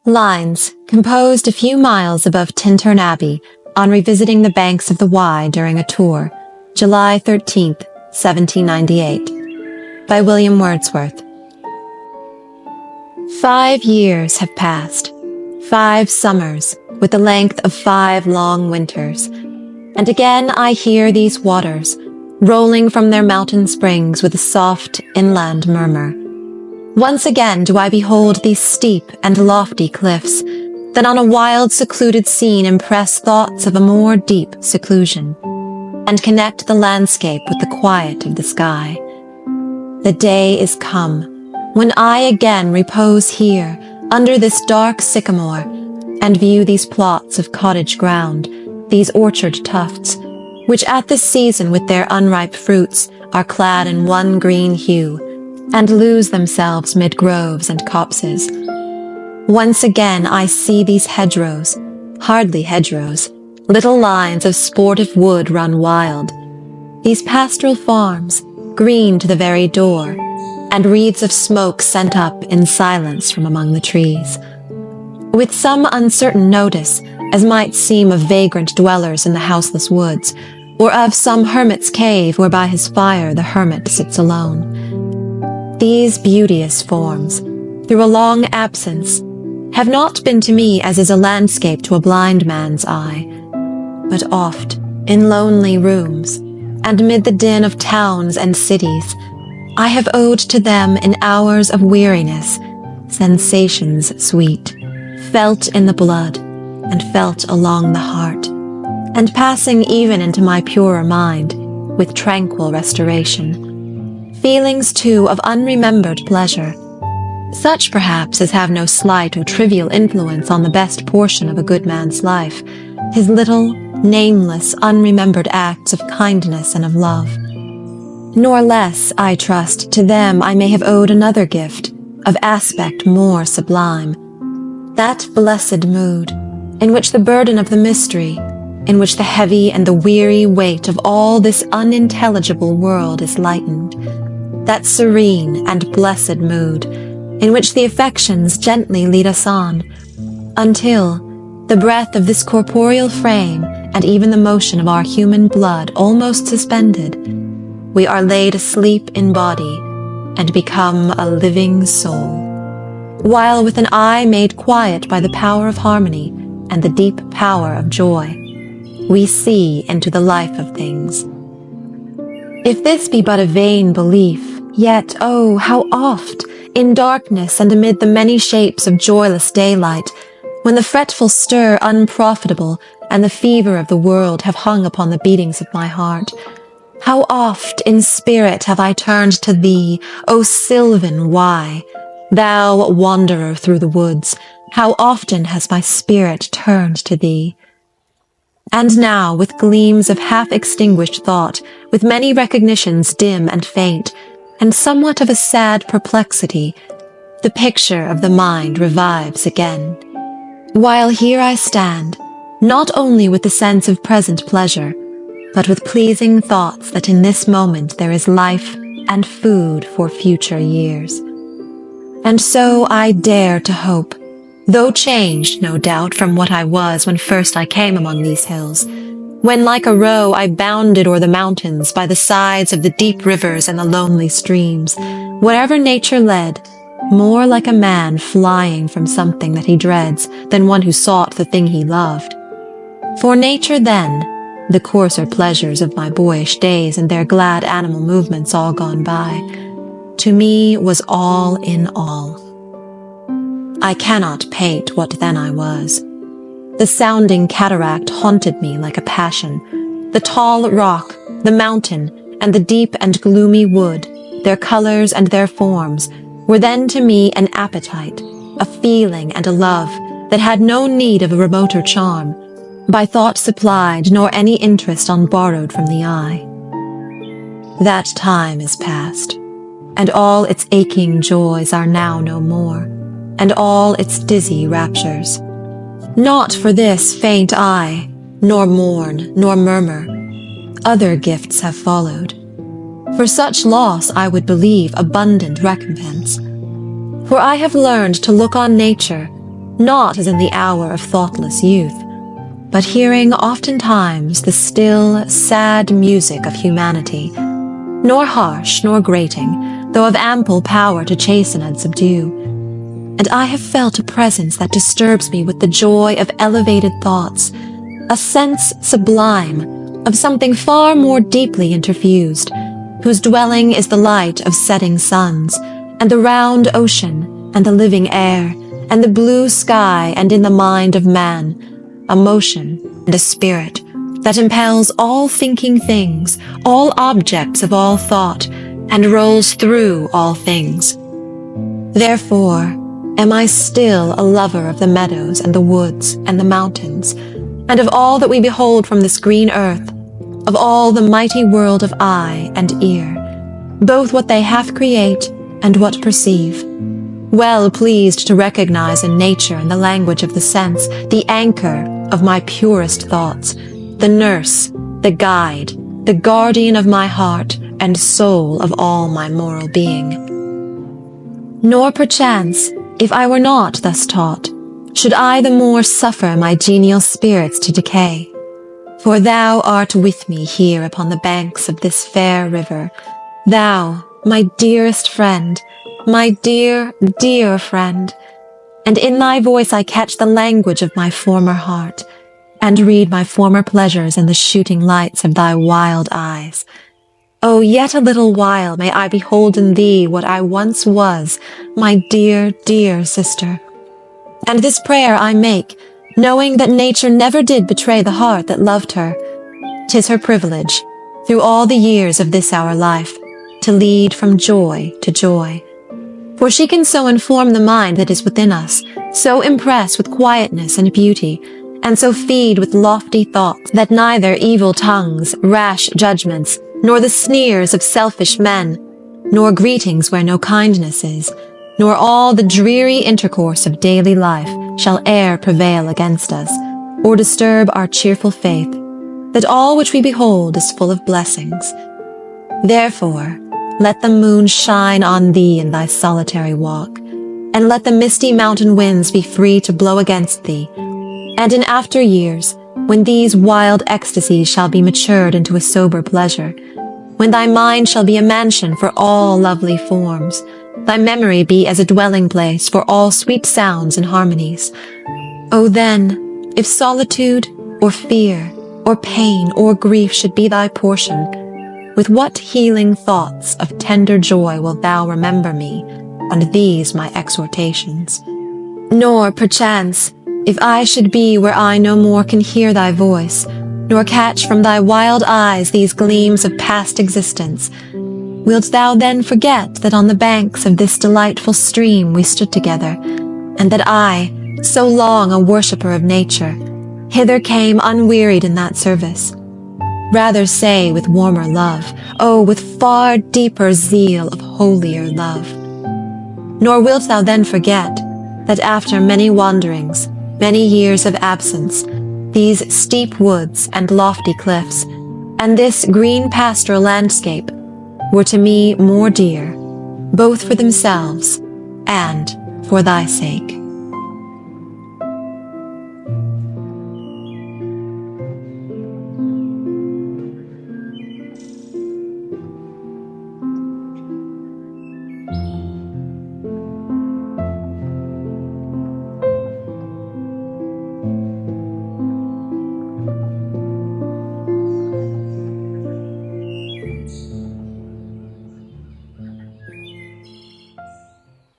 Lines composed a few miles above Tintern Abbey on revisiting the banks of the Wye during a tour, July 13th, 1798, by William Wordsworth. 5 years have passed, 5 summers with the length of 5 long winters, and again I hear these waters rolling from their mountain springs with a soft inland murmur. Once again do I behold these steep and lofty cliffs, that on a wild secluded scene impress thoughts of a more deep seclusion, and connect the landscape with the quiet of the sky. The day is come, when I again repose here, under this dark sycamore, and view these plots of cottage ground, these orchard tufts, which at this season with their unripe fruits are clad in one green hue, and lose themselves mid groves and copses. Once again I see these hedgerows, hardly hedgerows, little lines of sportive wood run wild, these pastoral farms, green to the very door, and wreaths of smoke sent up in silence from among the trees. With some uncertain notice, as might seem of vagrant dwellers in the houseless woods, or of some hermit's cave where by his fire the hermit sits alone. These beauteous forms, through a long absence, have not been to me as is a landscape to a blind man's eye, but oft, in lonely rooms, and amid the din of towns and cities, I have owed to them in hours of weariness sensations sweet, felt in the blood, and felt along the heart, and passing even into my purer mind, with tranquil restoration. Feelings, too, of unremembered pleasure, such perhaps as have no slight or trivial influence on the best portion of a good man's life, his little, nameless, unremembered acts of kindness and of love. Nor less, I trust, to them I may have owed another gift, of aspect more sublime, that blessed mood, in which the burden of the mystery, in which the heavy and the weary weight of all this unintelligible world is lightened, that serene and blessed mood, in which the affections gently lead us on, until, the breath of this corporeal frame and even the motion of our human blood almost suspended, we are laid asleep in body and become a living soul, while with an eye made quiet by the power of harmony and the deep power of joy, we see into the life of things. If this be but a vain belief, yet, oh, how oft, in darkness and amid the many shapes of joyless daylight, when the fretful stir unprofitable and the fever of the world have hung upon the beatings of my heart, how oft in spirit have I turned to thee, O sylvan Wye, thou wanderer through the woods, how often has my spirit turned to thee. And now, with gleams of half-extinguished thought, with many recognitions dim and faint, and somewhat of a sad perplexity, the picture of the mind revives again. While here I stand, not only with the sense of present pleasure, but with pleasing thoughts that in this moment there is life and food for future years. And so I dare to hope, though changed, no doubt, from what I was when first I came among these hills, when like a roe I bounded o'er the mountains by the sides of the deep rivers and the lonely streams, wherever nature led, more like a man flying from something that he dreads than one who sought the thing he loved. For nature then, the coarser pleasures of my boyish days and their glad animal movements all gone by, to me was all in all. I cannot paint what then I was. The sounding cataract haunted me like a passion. The tall rock, the mountain, and the deep and gloomy wood, their colors and their forms, were then to me an appetite, a feeling and a love that had no need of a remoter charm, by thought supplied, nor any interest on borrowed from the eye. That time is past, and all its aching joys are now no more, and all its dizzy raptures. Not for this faint I, nor mourn, nor murmur. Other gifts have followed. For such loss I would believe abundant recompense. For I have learned to look on nature not as in the hour of thoughtless youth, but hearing oftentimes the still, sad music of humanity, nor harsh nor grating, though of ample power to chasten and subdue. And I have felt a presence that disturbs me with the joy of elevated thoughts, a sense sublime of something far more deeply interfused, whose dwelling is the light of setting suns, and the round ocean, and the living air, and the blue sky, and in the mind of man, a motion and a spirit that impels all thinking things, all objects of all thought, and rolls through all things. Therefore am I still a lover of the meadows and the woods and the mountains, and of all that we behold from this green earth, of all the mighty world of eye and ear, both what they half create and what perceive, well pleased to recognize in nature and the language of the sense the anchor of my purest thoughts, the nurse, the guide, the guardian of my heart and soul of all my moral being. Nor perchance, if I were not thus taught, should I the more suffer my genial spirits to decay. For thou art with me here upon the banks of this fair river, thou, my dearest friend, my dear, dear friend, and in thy voice I catch the language of my former heart, and read my former pleasures in the shooting lights of thy wild eyes. Oh, yet a little while may I behold in thee what I once was, my dear, dear sister. And this prayer I make, knowing that nature never did betray the heart that loved her. 'Tis her privilege, through all the years of this our life, to lead from joy to joy. For she can so inform the mind that is within us, so impress with quietness and beauty, and so feed with lofty thoughts that neither evil tongues, rash judgments, nor the sneers of selfish men, nor greetings where no kindness is, nor all the dreary intercourse of daily life shall e'er prevail against us, or disturb our cheerful faith, that all which we behold is full of blessings. Therefore, let the moon shine on thee in thy solitary walk, and let the misty mountain winds be free to blow against thee. And in after years, when these wild ecstasies shall be matured into a sober pleasure, when thy mind shall be a mansion for all lovely forms, thy memory be as a dwelling place for all sweet sounds and harmonies. O then, if solitude, or fear, or pain, or grief should be thy portion, with what healing thoughts of tender joy wilt thou remember me, and these my exhortations. Nor, perchance, if I should be where I no more can hear thy voice, nor catch from thy wild eyes these gleams of past existence, wilt thou then forget that on the banks of this delightful stream we stood together, and that I, so long a worshipper of nature, hither came unwearied in that service? Rather say with warmer love, oh, with far deeper zeal of holier love. Nor wilt thou then forget that after many wanderings, many years of absence, these steep woods and lofty cliffs, and this green pastoral landscape were to me more dear, both for themselves and for thy sake.